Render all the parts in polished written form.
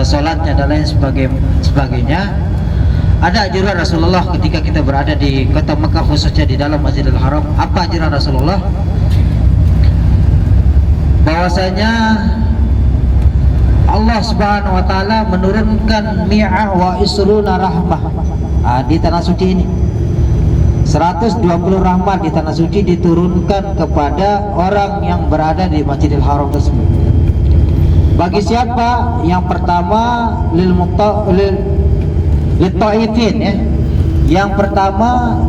sholatnya dan lain sebagainya. Ada anjuran Rasulullah ketika kita berada di kota Mekah, khususnya di dalam Masjidil Haram. Apa anjuran Rasulullah? Bahwasanya Allah Subhanahu wa taala menurunkan mi'ah wa isruna rahmah di tanah suci ini. 120 rahmat di tanah suci diturunkan kepada orang yang berada di Masjidil Haram tersebut. Bagi siapa? Yang pertama lil ta'ifin, ya. Yang pertama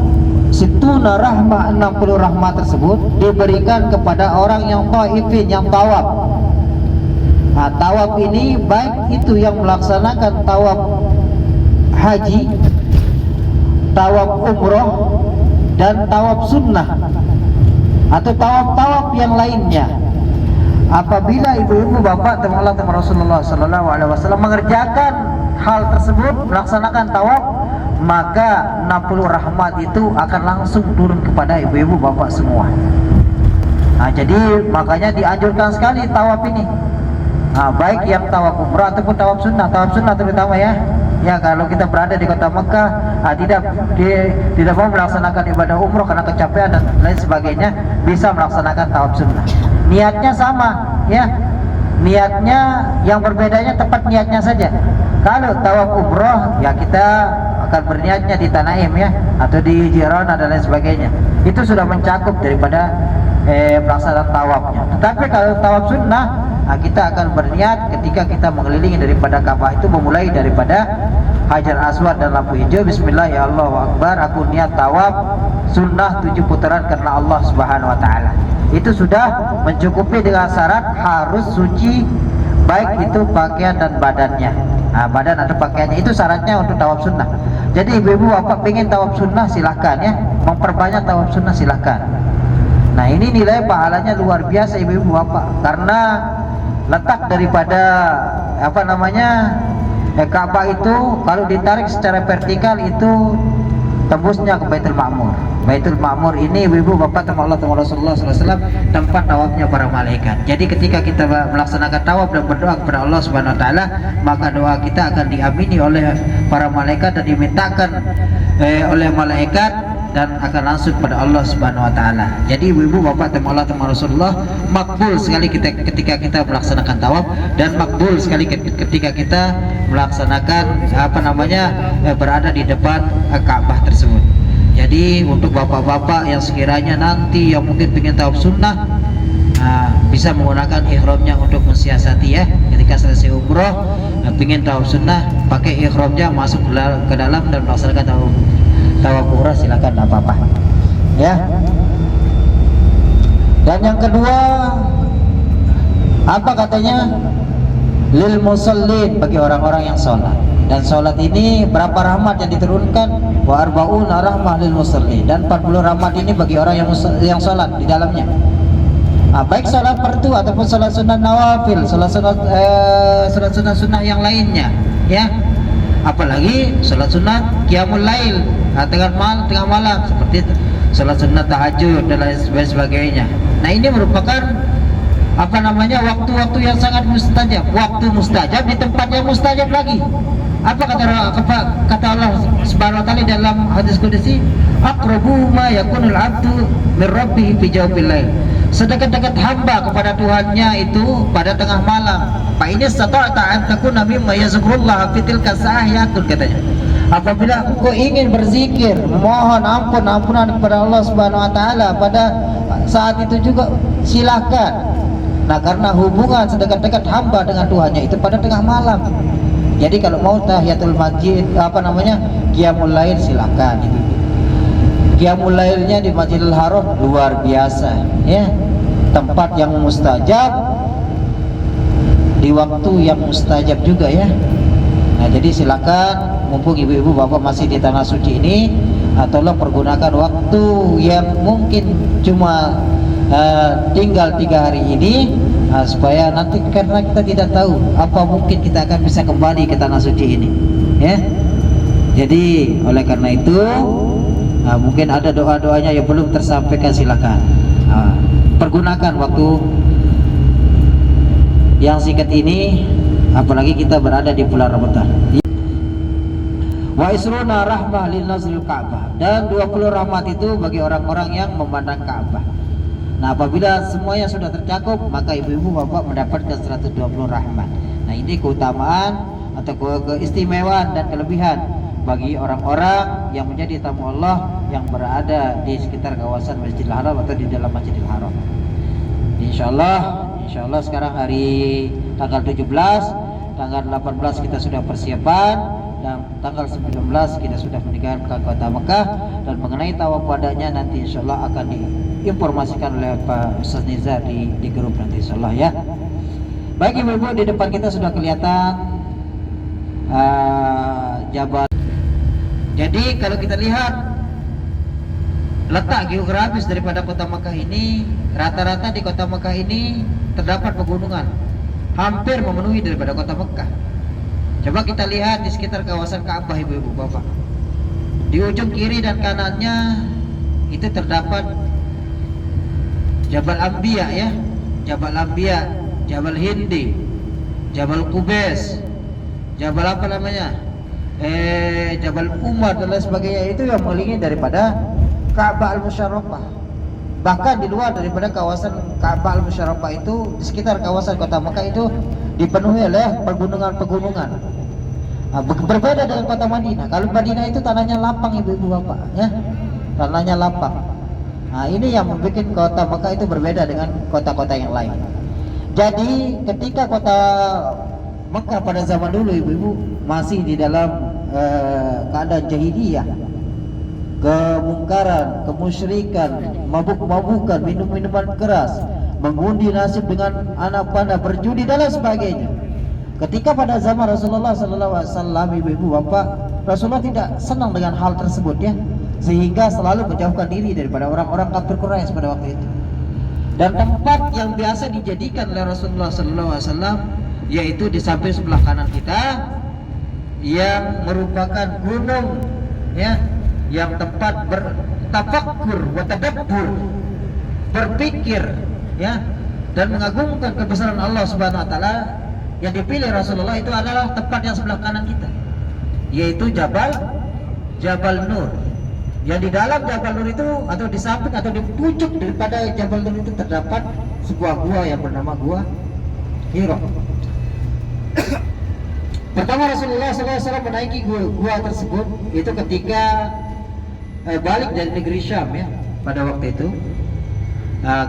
situna rahmah, 60 rahmat tersebut diberikan kepada orang yang ta'ifin, yang tawaf. Nah, tawaf ini baik itu yang melaksanakan tawaf haji, tawaf umroh, dan tawaf sunnah, atau tawaf-tawaf yang lainnya. Apabila ibu-ibu, bapak, teman Allah, teman Rasulullah SAW mengerjakan hal tersebut, melaksanakan tawaf, maka 60 rahmat itu akan langsung turun kepada ibu-ibu, bapak semua. Nah, jadi makanya dianjurkan sekali tawaf ini. Nah, baik yang tawaf umrah ataupun tawaf sunnah terutama, ya. Ya, kalau kita berada di kota Mekah, tidak mau melaksanakan ibadah umroh karena kecapean dan lain sebagainya, bisa melaksanakan tawaf sunnah. Niatnya sama, ya. Niatnya yang berbedanya tempat niatnya saja. Kalau tawaf umroh, ya kita akan berniatnya di Tanaim, ya, atau di Jirana dan lain sebagainya. Itu sudah mencakup daripada pelaksanaan tawafnya. Tetapi kalau tawaf sunnah, kita akan berniat ketika kita mengelilingi daripada Ka'bah itu, memulai daripada Hajar Aswad dan lampu hijau. Bismillah, ya Allahu Akbar, aku niat tawaf sunnah 7 putaran karena Allah Subhanahu wa taala. Itu sudah mencukupi dengan syarat harus suci, baik itu pakaian dan badannya. Nah, badan atau pakaiannya itu syaratnya untuk tawaf sunnah. Jadi ibu-ibu, bapak pengen tawaf sunnah, silahkan, ya, memperbanyak tawaf sunnah, silahkan. Nah, ini nilai pahalanya luar biasa ibu-ibu, bapak, karena letak daripada Ka'bah itu kalau ditarik secara vertikal itu tembusnya ke Baitul Ma'mur. Baitul Ma'mur ini ibu-ibu, bapak, teman Allah, teman Rasulullah SAW, tempat tawafnya para malaikat. Jadi ketika kita melaksanakan tawaf dan berdoa kepada Allah Subhanahu wa taala, maka doa kita akan diamini oleh para malaikat dan dimintakan oleh malaikat, dan akan langsung pada Allah Subhanahu wa taala. Jadi ibu-ibu, bapak, teman Allah, teman Rasulullah, makbul sekali ketika kita melaksanakan tawaf, dan makbul sekali ketika kita melaksanakan berada di depan Ka'bah tersebut. Jadi untuk bapak-bapak yang sekiranya nanti yang mungkin ingin tawaf sunnah, bisa menggunakan ihramnya untuk mensiasati, ya. Ketika selesai umroh, ingin tawaf sunnah, pakai ihramnya, masuk ke dalam dan melaksanakan tawaf umrah, silakan, tidak apa-apa, ya. Dan yang kedua, apa katanya? Lil musallin, bagi orang-orang yang sholat. Dan sholat ini berapa rahmat yang diturunkan? Wa arba'una rahmah lil musallin. Dan 40 rahmat ini bagi orang yang sholat di dalamnya. Baik sholat fardu ataupun sholat sunnah nawafil, sholat sunnah yang lainnya, ya. Apalagi sholat sunnah qiyamul lail, tengah malam, seperti sholat sunnah tahajud dan lain sebagainya. Nah, ini merupakan waktu-waktu yang sangat mustajab, waktu mustajab di tempat yang mustajab lagi. Apa kata Allah Subhanahu wa taala dalam hadis qudsi, aqrabu ma yakunul 'abdu min rabbih fi jawfil lail. Sedekat-dekat hamba kepada Tuhannya itu pada tengah malam. Fa ini stata'ta an takuna mimma yazkurullah fi tilka sa'ah, yakun, katanya. Apabila engkau ingin berzikir, mohon ampunan kepada Allah Subhanahu wa taala pada saat itu juga, silakan. Nah, karena hubungan sedekat-dekat hamba dengan Tuhannya itu pada tengah malam. Jadi kalau mau tahiyatul masjid, qiyamul lail, silakan. Qiyamul lailnya di Masjidil Haram luar biasa, ya. Tempat yang mustajab di waktu yang mustajab juga, ya. Nah, jadi silakan, mumpung ibu-ibu, bapak masih di tanah suci ini, tolong pergunakan waktu yang mungkin cuma tinggal 3 hari ini, supaya nanti, karena kita tidak tahu apa mungkin kita akan bisa kembali ke tanah suci ini, ya. Jadi oleh karena itu, mungkin ada doa-doanya yang belum tersampaikan, silakan pergunakan waktu yang singkat ini apalagi kita berada di bulan Ramadan. Wa isruna rahmah lin nazril Ka'bah, dan 20 rahmat itu bagi orang-orang yang memandang Ka'bah. Nah, apabila semuanya sudah tercakup, maka ibu-ibu bapak mendapatkan 120 rahmat. Nah, ini keutamaan atau keistimewaan dan kelebihan bagi orang-orang yang menjadi tamu Allah yang berada di sekitar kawasan Masjidil Haram atau di dalam Masjidil Haram. Insyaallah sekarang hari tanggal 17, tanggal 18 kita sudah persiapan, dan tanggal 19 kita sudah meninggalkan kota Mekah, dan mengenai tawaf wadahnya nanti insyaallah akan diinformasikan oleh Pak Ustaz Nizar di grup nanti insyaallah ya. Baik ibu-ibu, di depan kita sudah kelihatan Jabal. Jadi kalau kita lihat letak geografis daripada kota Mekah ini, rata-rata di kota Mekah ini terdapat pegunungan hampir memenuhi daripada kota Mekah. Coba kita lihat di sekitar kawasan Ka'bah ibu-ibu bapak, di ujung kiri dan kanannya itu terdapat Jabal Anbiya ya, Jabal Anbiya, Jabal Hindi, Jabal Qubais, Jabal apa namanya, Jabal Umar dan lain sebagainya. Itu yang mengelilingi daripada Ka'bah Al-Musyarrafah. Bahkan di luar daripada kawasan Ka'bah Al-Musyarrafah itu, di sekitar kawasan kota Mekah itu dipenuhi oleh pegunungan-pegunungan. Nah, berbeda dengan kota Madinah. Kalau Madinah itu tanahnya lapang ibu-ibu bapak ya, tanahnya lapang. Nah, ini yang membuat kota Mekah itu berbeda dengan kota-kota yang lain. Jadi ketika kota Mekah pada zaman dulu ibu-ibu masih di dalam keadaan jahiliyah, kemungkaran, kemusyrikan, mabuk-mabukan, minum-minuman keras, mengundi nasib dengan anak panah, berjudi dan lain sebagainya. Ketika pada zaman Rasulullah SAW, ibu-ibu bapak, Rasulullah tidak senang dengan hal tersebut ya, sehingga selalu menjauhkan diri daripada orang-orang kafir Quraisy pada waktu itu. Dan tempat yang biasa dijadikan oleh Rasulullah SAW yaitu di samping sebelah kanan kita, yang merupakan gunung ya, yang tempat bertafakkur, watadabbur, berpikir ya, dan mengagungkan kebesaran Allah Subhanahu wa taala. Yang dipilih Rasulullah itu adalah tempat yang sebelah kanan kita, yaitu Jabal Nur. Yang di dalam Jabal Nur itu, atau di samping atau di pucuk daripada Jabal Nur itu terdapat sebuah gua yang bernama Gua Hira. Pertama Rasulullah SAW menaiki gua tersebut itu ketika balik dari negeri Syam ya, pada waktu itu.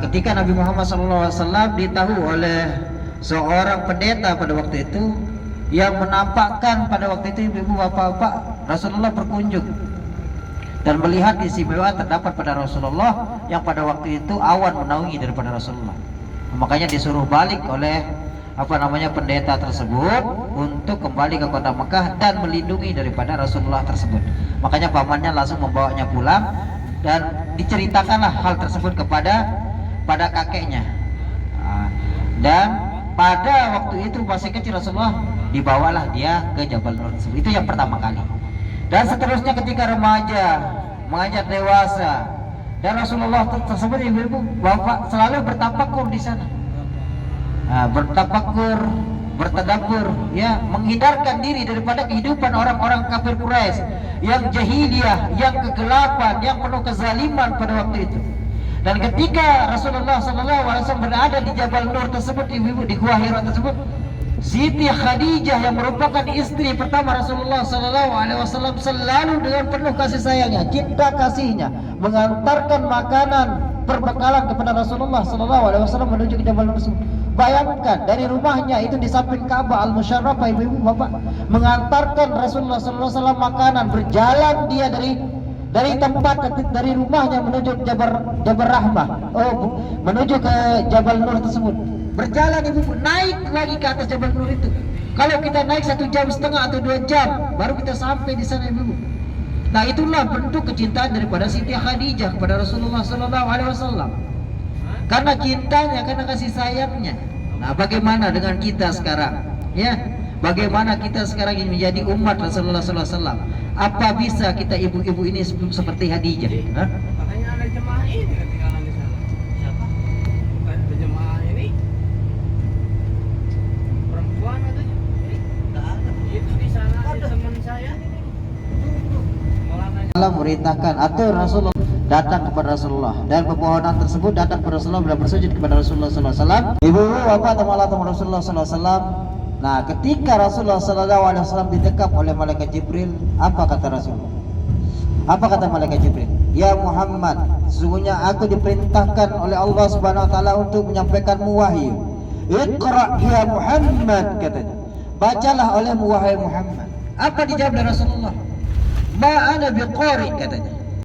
Ketika Nabi Muhammad SAW ditahu oleh seorang pendeta pada waktu itu, yang menampakkan pada waktu itu ibu-ibu bapak-bapak, Rasulullah berkunjung dan melihat istimewa terdapat pada Rasulullah yang pada waktu itu awan menaungi daripada Rasulullah. Makanya disuruh balik oleh pendeta tersebut untuk kembali ke kota Mekah dan melindungi daripada Rasulullah tersebut. Makanya pamannya langsung membawanya pulang dan diceritakanlah hal tersebut kepada kakeknya. Dan pada waktu itu masih kecil Rasulullah dibawalah dia ke Jabal Nur tersebut. Itu yang pertama kali. Dan seterusnya ketika remaja, mengajar dewasa, dan Rasulullah tersebut ibu-ibu bapak selalu bertafakur di sana. Bertafakur, bertadabbur ya, menghindarkan diri daripada kehidupan orang-orang kafir Quraisy yang jahiliyah, yang kegelapan, yang penuh kezaliman pada waktu itu. Dan ketika Rasulullah SAW berada di Jabal Nur tersebut, ibu-ibu di Gua Hira tersebut, Siti Khadijah yang merupakan istri pertama Rasulullah SAW selalu dengan penuh kasih sayangnya, cinta kasihnya, mengantarkan makanan perbekalan kepada Rasulullah SAW menuju ke Jabal Nur tersebut. Bayangkan dari rumahnya itu di samping Ka'bah Al-Musyarrafah ibu-ibu bapak, mengantarkan Rasulullah SAW makanan, berjalan dia dari tempat, dari rumahnya menuju Jabal Rahmah, menuju ke Jabal Nur tersebut. Berjalan ibu, naik lagi ke atas Jabal Nur itu. Kalau kita naik 1,5 jam atau 2 jam baru kita sampai di sana ibu. Nah, itulah bentuk kecintaan daripada Siti Khadijah kepada Rasulullah SAW. Karena cintanya, karena kasih sayangnya. Nah, bagaimana dengan kita sekarang? Ya, bagaimana kita sekarang ini menjadi umat Rasulullah SAW? Apa bisa kita ibu-ibu ini seperti Khadijah? Katanya ada jemaah ini ketinggalan di sana. Siapa? Ada jemaah ini perempuan katanya. saya ini. Maulana Allah merintahkan atau Rasulullah datang kepada Rasulullah dan pepohonan tersebut datang kepada Rasulullah dan bersujud kepada Rasulullah SAW. Ibu-ibu, bapak, teman-teman Rasulullah SAW. Nah, ketika Rasulullah SAW ditekap oleh malaikat Jibril, apa kata Rasulullah? Apa kata malaikat Jibril? Ya Muhammad, sesungguhnya aku diperintahkan oleh Allah Subhanahu wa taala untuk menyampaikanmu wahyu. Iqra ya Muhammad, katanya. Bacalah olehmu wahai Muhammad. Apa dijawab oleh Rasulullah? Ma ana biqari, katanya.